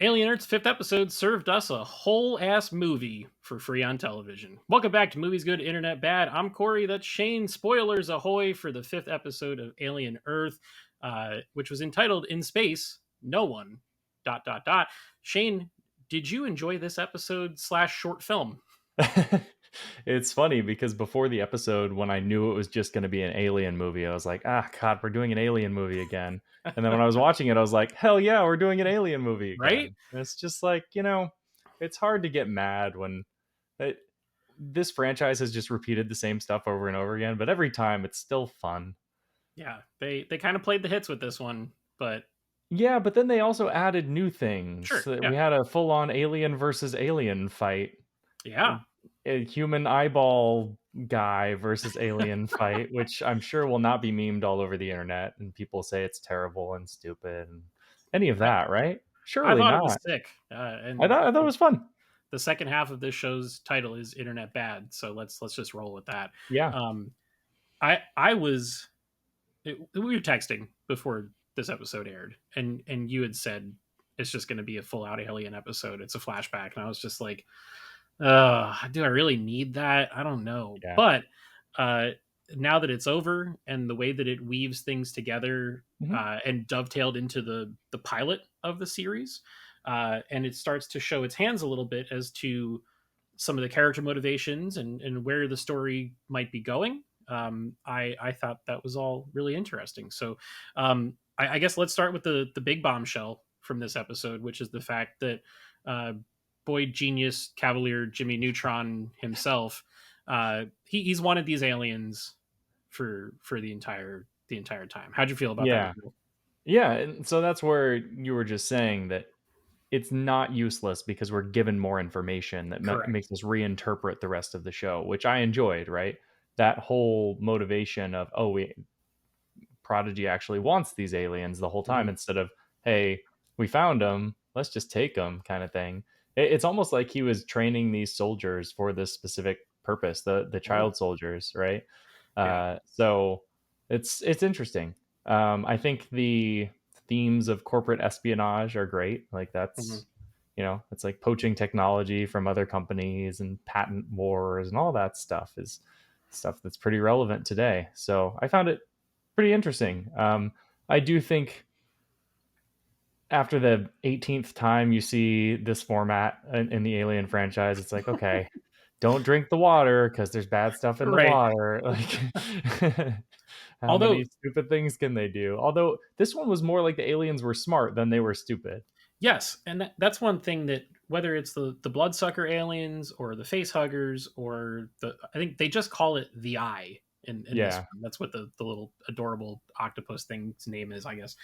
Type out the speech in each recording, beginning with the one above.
Alien Earth's fifth episode served us a whole ass movie for free on television. Welcome back to Movies Good, Internet Bad. I'm Cory. That's Shane. Spoilers ahoy for the fifth episode of Alien Earth, which was entitled "In Space, No One." ... Shane, did you enjoy this episode slash short film? It's funny because before the episode, when I knew it was just going to be an alien movie, I was like, ah, God, we're doing an alien movie again. And then when I was watching it, I was like, hell yeah, we're doing an alien movie Right? again. And it's just like, it's hard to get mad when it, this franchise has just repeated the same stuff over and over again, but every time it's still fun. Yeah, they kind of played the hits with this one, but Yeah, but then they also added new things. sure, So yeah, we had a full on alien versus alien fight. yeah, A human eyeball guy versus alien fight, which I'm sure will not be memed all over the internet, and people say it's terrible and stupid and any of I, that, right? I Surely thought it was not. sick, I and thought I thought it was fun. the second half of this show's title is Internet Bad, so let's just roll with that. Yeah. Um, I was we were texting before this episode aired, and you had said it's just going to be a full out alien episode. It's a flashback, and I was just like, do I really need that? I don't know, Yeah. but uh, now that it's over and the way that it weaves things together Mhm. and dovetailed into the pilot of the series, and it starts to show its hands a little bit as to some of the character motivations and where the story might be going. I thought that was all really interesting. So I guess let's start with the big bombshell from this episode, which is the fact that uh, Boyd Genius Cavalier Jimmy Neutron himself, he's wanted these aliens for the entire time. How'd you feel about that Yeah. reveal? Yeah, and so that's where you were just saying that it's not useless because we're given more information that Correct. makes us reinterpret the rest of the show, which I enjoyed, right? That whole motivation of, oh, Prodigy actually wants these aliens the whole time Mhm. instead of, hey, we found them, let's just take them kind of thing. It's almost like he was training these soldiers for this specific purpose, the Oh, child soldiers, right? yeah. So it's interesting. I think the themes of corporate espionage are great. Like Mhm. it's like poaching technology from other companies and patent wars and all that stuff is stuff that's pretty relevant today. So I found it pretty interesting. I do think after the 18th time you see this format in the Alien franchise, it's like, okay, don't drink the water because there's bad stuff in the Right. water. Like, how Although many stupid things can they do? Although this one was more like the aliens were smart than they were stupid. yes, and that's one thing that whether it's the bloodsucker aliens or the face huggers or I think they just call it the eye in this Yeah. one. That's what the little adorable octopus thing's name is, I guess.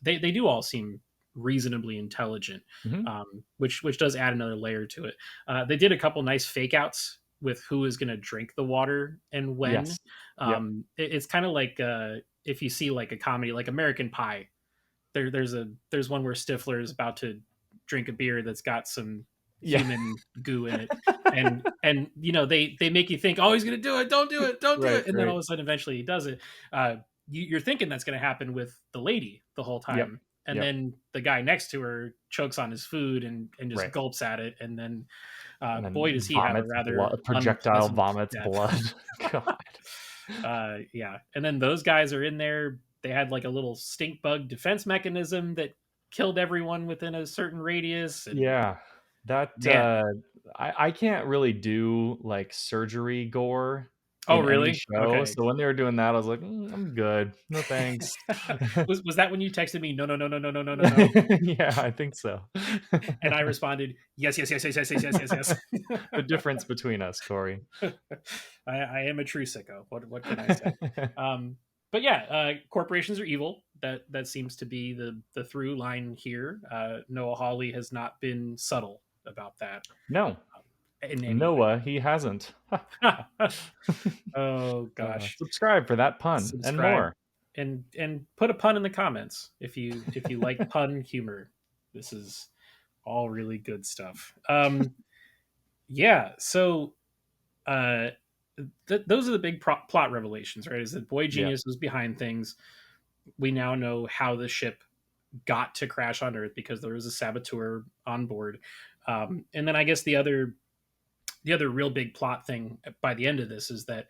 They do all seem reasonably intelligent, Hmm. which does add another layer to it. They did a couple nice fake outs with who is going to drink the water and when. Yes. Yep. It's kind of like if you see like a comedy like American Pie, there's one where Stifler is about to drink a beer that's got some Yeah. human goo in it, and they make you think, oh, he's gonna do it, don't do Right. it, and then all Right. of a sudden eventually he does it. You're thinking that's gonna happen with the lady the whole Yep. time, and Yep. then the guy next to her chokes on his food and just Right. gulps at it, and then And boy then does he have a vomits rather blood, projectile unpleasant vomits death. blood. God. Yeah, and then those guys are in there. They had like a little stink bug defense mechanism that killed everyone within a certain radius, and Yeah, that man, I can't really do like surgery gore oh in any really? show. Okay. So when they were doing that, I was like, I'm good. No thanks. Was that when you texted me? No, no, no, no, no, no, no, no, no. Yeah, I think so. And I responded, yes, yes, yes, yes, yes, yes, yes, yes, The difference between us, Corey. yes. I am a true sicko. What can I say? But yeah, corporations are evil. That seems to be the through line here. Noah Hawley has not been subtle about that No, in any way. Noah, he hasn't. Oh gosh. Subscribe for that pun and Subscribe more. and put a pun in the comments if you like pun humor. This is all really good stuff. Yeah, so uh those are the big plot revelations, right? Is that Boy Yeah. Genius was behind things. We now know how the ship got to crash on Earth because there was a saboteur on board. And then I guess the other real big plot thing by the end of this is that,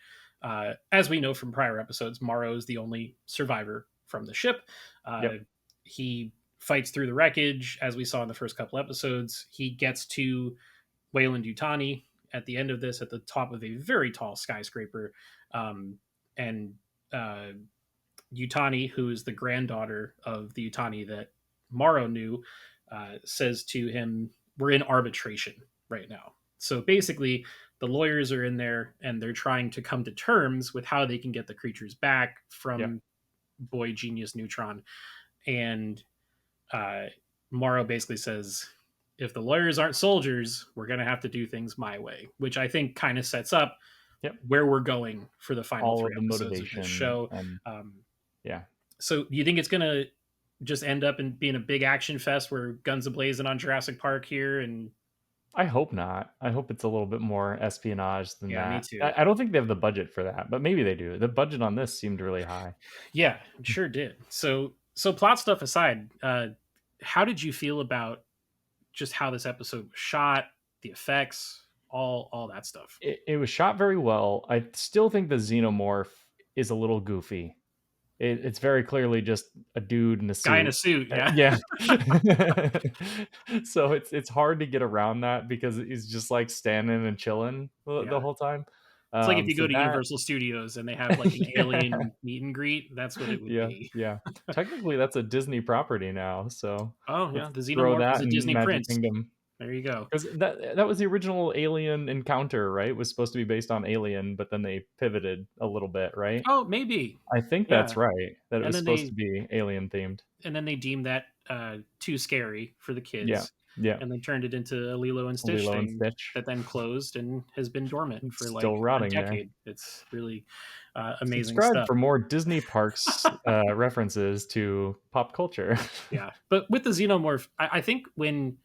as we know from prior episodes, Morrow is the only survivor from the ship. Yep. He fights through the wreckage, as we saw in the first couple episodes. He gets to Wayland Yutani at the end of this, at the top of a very tall skyscraper. And uh, Yutani, who is the granddaughter of the Yutani that Morrow knew, says to him, "We're in arbitration right now." So basically, the lawyers are in there and they're trying to come to terms with how they can get the creatures back Yep. from Boy Genius Neutron. And uh, Morrow basically says, if the lawyers aren't soldiers, we're going to have to do things my way, which I think kind of sets up Yep. where we're going for the final All three of the episodes of this motivation show. and yeah. So do you think it's going to just end up in being a big action fest where guns ablazing on Jurassic Park here? And I hope not. I hope it's a little bit more espionage than yeah, me that. too. I don't think they have the budget for that, but maybe they do. The budget on this seemed really high. Yeah, it sure did. So plot stuff aside, how did you feel about just how this episode was shot, the effects, all that stuff? It was shot very well. I still think the xenomorph is a little goofy. It's very clearly just a dude in a Guy in a suit. suit, yeah. Yeah. So it's hard to get around that because he's just like standing and chilling the Yeah. whole time. It's like if you go So to that Universal Studios and they have like an yeah. alien meet and greet, that's what it would Yeah, be. yeah. Technically, that's a Disney property now, so Oh let's yeah, the throw Xenomorph is that a in Disney Magic prince. Kingdom. There you go. 'Cause that was the original Alien Encounter, right? It was supposed to be based on Alien, but then they pivoted a little bit, right? Oh, maybe. I think Yeah. that's right, that it And was then supposed they to be Alien themed. and then they deemed that too scary for the Yeah, kids, yeah. and then turned it into a Lilo and Stitch Lilo and thing Stitch. that then closed and has been dormant It's for like still a rotting there. decade. It's really amazing Subscribe stuff. for more Disney parks, references to pop culture. Yeah, but with the Xenomorph, I think when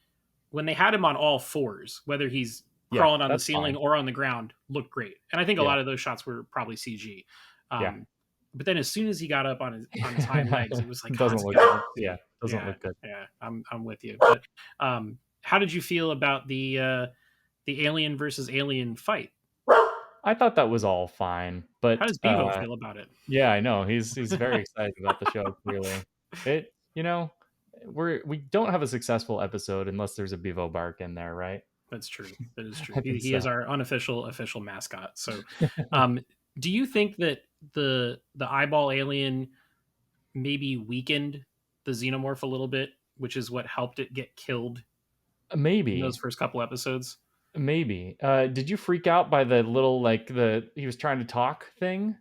they had him on all fours, whether he's Yeah, crawling on the that's ceiling fine. or on the ground, looked great. And I think a Yeah, lot of those shots were probably CG. yeah. Um, but then as soon as he got up on his hind legs, it was like, oh, Doesn't it's look gotta good. look Yeah, fake. doesn't Yeah, look good. yeah, I'm with you. But how did you feel about the alien versus alien fight? I thought that was all fine, How but, does Bevo feel about it? yeah, I know, he's very excited about the show, clearly. It we don't have a successful episode unless there's a Bevo Bark in there, right? That's true. That is true. I He, think he is so. our unofficial official mascot. So, um, do you think that the eyeball alien maybe weakened the xenomorph a little bit, which is what helped it get killed in those Maybe, first couple episodes? maybe. Did you freak out by the little, like, the he was trying to talk thing?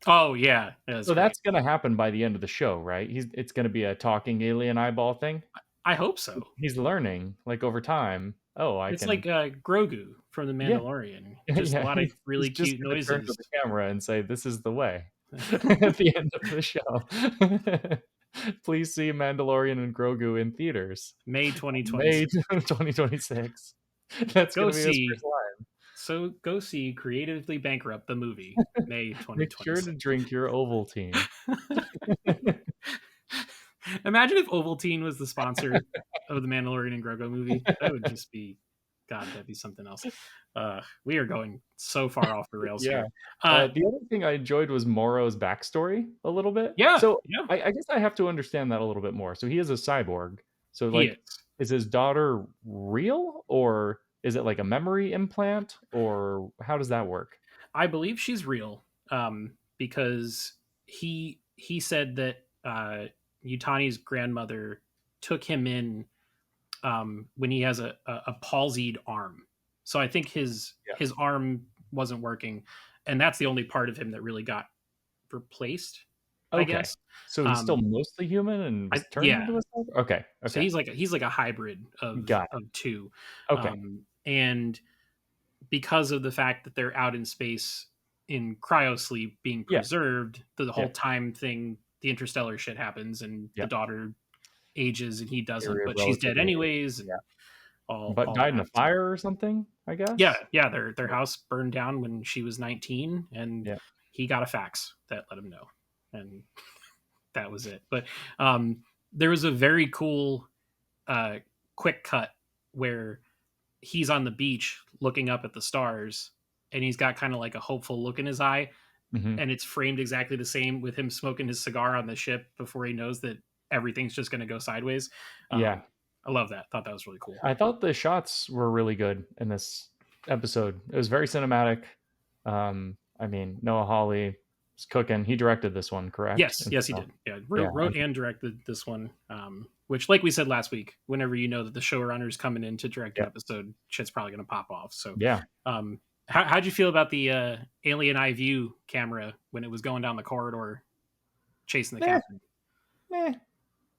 Oh yeah, that's So great. that's gonna happen by the end of the show, right? It's gonna be a talking alien eyeball thing? I hope so. He's learning, like, over time. Oh, I It's like can Grogu from the yeah. Mandalorian. Just a Yeah, lot of he's really just cute gonna turn to noises. the camera and say, "This is the way," at the end of the show. Please see Mandalorian and Grogu in theaters. May May 2026. 2026. That's Go gonna be his first see. line. So go see Creatively Bankrupt the movie May Make sure to 2026. drink your Ovaltine. Imagine if Ovaltine was the sponsor of the Mandalorian and Grogu movie. That would just be, God, that'd be something else. We are going so far off the rails Yeah. here. The other thing I enjoyed was Morrow's backstory a little bit. Yeah, So, yeah, I guess I have to understand that a little bit more. So he is a cyborg. So, he like, is. is his daughter real, or is it like a memory implant, or how does that work? I believe she's real, because he said that Yutani's grandmother took him in when he has a palsied arm. So I think his Yeah. his arm wasn't working, and that's the only part of him that really got replaced, I Okay. guess. So he's still Um, mostly human and was turned yeah. into a cyborg? Okay, So okay. he's like a hybrid of Got it. two, Okay. and because of the fact that they're out in space in cryosleep being Yeah, preserved, the whole yeah, time thing, the interstellar shit happens, and the yeah. daughter ages and he doesn't, Period but she's dead relatively. anyways, Yeah. and all But all died in that. a So fire or something, I yeah, guess? yeah, their Yeah, house burned down when she was 19, and yeah. he got a fax that let him know, and that was it. But um, there was a very cool uh, quick cut where he's on the beach looking up at the stars, and he's got kind of like a hopeful look in his eye, Hmm. and it's framed exactly the same with him smoking his cigar on the ship before he knows that everything's just going to go sideways. Yeah, I love that. Thought that was really cool. I thought the shots were really good in this episode. It was very cinematic. I mean, Noah Hawley is cooking. He directed this one, correct? Yes, And yes, he so, did. Yeah, yeah, wrote and directed this one. Which, like we said last week, whenever you know that the showrunner's coming in to direct an yeah, episode, shit's probably going to pop off. So, yeah. um, how'd you feel about the alien eye view camera when it was going down the corridor chasing the Eh, captain? eh,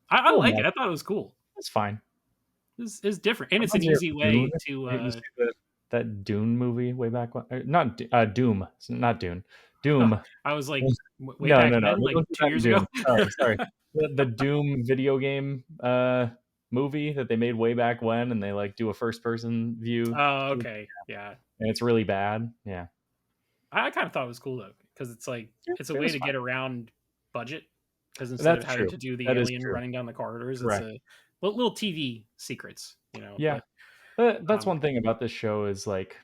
I a little like it. much. I thought it was cool. It's fine. It's different, and it's an Reminds me of easy Dune. way to. You see that Dune movie way back when? Not Doom. It's not Dune. Oh, Doom. I was like, way No, back no, no. then, No, like don't do 2 that in years ago. Doom. Sorry, sorry. The Doom video game movie that they made way back when, and they like do a first person view, Oh, okay, yeah. and it's really bad. Yeah, I kind of thought it was cool though, because it's like yeah, it's a it way was to fine. get around budget. Because instead of That's having true. to do the That is alien true. running down the corridors, it's Correct. a little TV secrets, you know. Yeah, But that's um, one thing about this show is like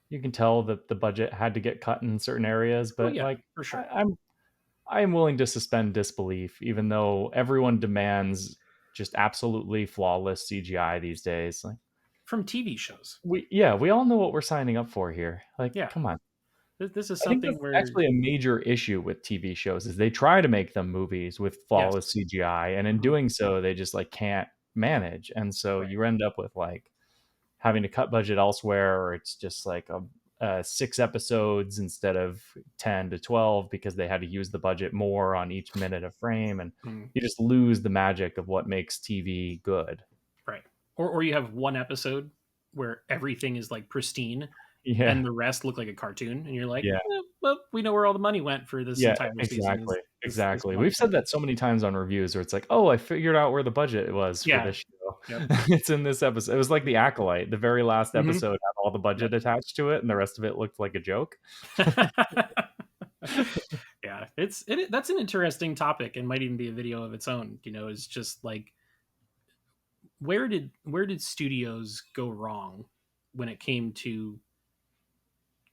you can tell that the budget had to get cut in certain areas, oh but yeah, like for sure. I, I'm willing to suspend disbelief, even though everyone demands just absolutely flawless CGI these days. Like From TV shows, we all know what we're signing up for here. Like, yeah. come on. This is I think something that's where actually a major issue with TV shows is they try to make them movies with flawless yes, CGI, and in mhm, doing so, they just like can't manage, and so right. you end up with like having to cut budget elsewhere, or it's just like six episodes instead of 10 to 12 because they had to use the budget more on each minute of frame, and Mm, you just lose the magic of what makes TV good. right. Or you have one episode where everything is like pristine, Yeah, and the rest look like a cartoon, and you're like, yeah. well, we know where all the money went for this Yeah, entire season. exactly, Is exactly. one We've said thing. that so many times on reviews where it's like, "Oh, I figured out where the budget was for Yeah. this show." Yep. It's in this episode. It was like The Acolyte. The very last Hmm. episode had all the Yep. budget attached to it, and the rest of it looked like a joke. Yeah, that's an interesting topic and might even be a video of its own. You know, is just like where did studios go wrong when it came to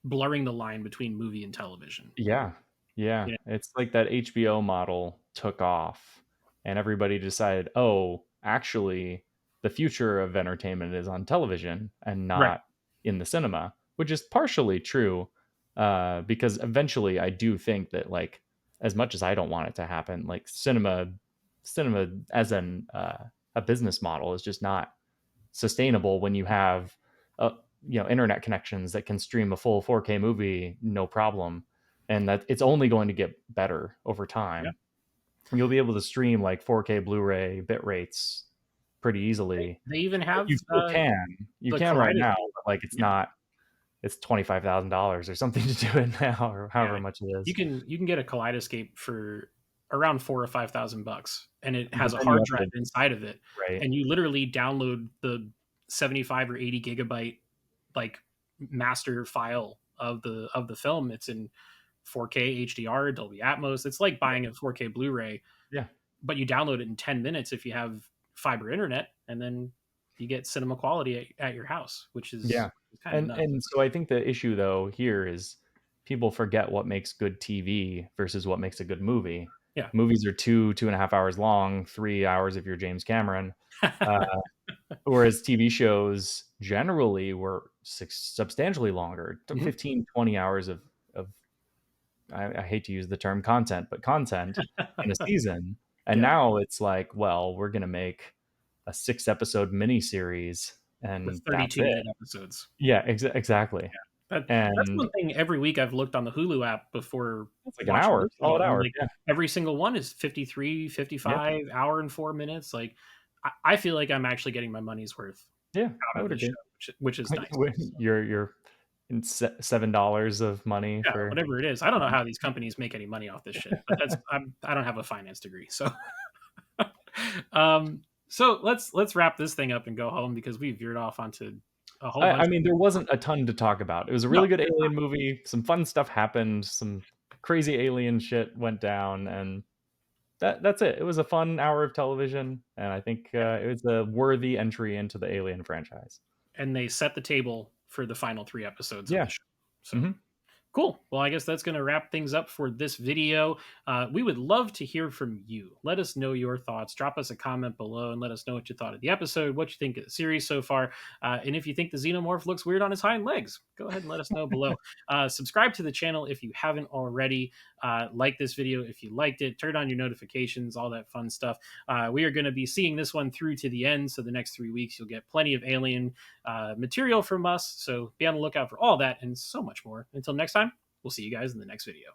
blurring the line between movie and television? Yeah. Yeah. You know, It's like that HBO model took off and everybody decided, "Oh, actually, the future of entertainment is on television and right? not in the cinema," which is partially true. Because eventually I do think that like as much as I don't want it to happen, like cinema as a business model is just not sustainable when you have internet connections that can stream a full 4K movie no problem, and that it's only going to get better over Yeah, time. You'll be able to stream like 4K Blu-ray bit rates pretty easily. they even have You still can. You the can right now, kaleidoscope. but like it's Yeah, not. It's $25,000 or something to do it now, or yeah. however much it You is. can get a kaleidoscope for around $4,000 or $5,000, and it But has a then you hard have drive to inside of it, right. and you literally download the 75 or 80 gigabyte like master file of the film. It's in 4K HDR, Dolby Atmos. It's like buying a 4K Blu-ray, Yeah. but you download it in 10 minutes if you have fiber internet, and then you get cinema quality at your house, which is Yeah. kind of nuts. And so I think the issue though here is people forget what makes good TV versus what makes a good movie. Yeah. Movies are 2.5 hours long, 3 hours if you're James Cameron. Uh, Whereas TV shows generally were substantially longer, Mhm. 15, 20 hours of I hate to use the term content, but content in a season. And Yeah, now it's like, well, we're gonna make a 6 episode miniseries with and that's 32 it. minute episodes. Yeah, exactly. That's And one thing every week I've looked on the Hulu app before it's like an watching hour, this show, solid and hour. like Yeah, every single one is 53, yeah, 55, hour and 4 minutes. Like I feel like I'm actually getting my money's worth yeah. I out of would this show, agree. which is nice. So, You're in $7 of money yeah, for. whatever it is. I don't know how these companies make any money off this shit, but I don't have a finance degree. So so let's wrap this thing up and go home because we veered off onto a whole I bunch mean, of there wasn't a ton to talk about. It was a no. really good alien movie. Some fun stuff happened. Some crazy alien shit went down, and that's it. It was a fun hour of television, and I think it was a worthy entry into the Alien franchise. And they set the table for the final 3 episodes of the Yeah. show. So Hmm. cool. Well, I guess that's going to wrap things up for this video. We would love to hear from you. Let us know your thoughts. Drop us a comment below and let us know what you thought of the episode, what you think of the series so far. And if you think the xenomorph looks weird on his hind legs, go ahead and let us know below. Subscribe to the channel if you haven't already. Like this video if you liked it. Turn on your notifications, all that fun stuff. We are going to be seeing this one through to the end. So the next 3 weeks, you'll get plenty of Alien material from us. So be on the lookout for all that and so much more. Until next time, we'll see you guys in the next video.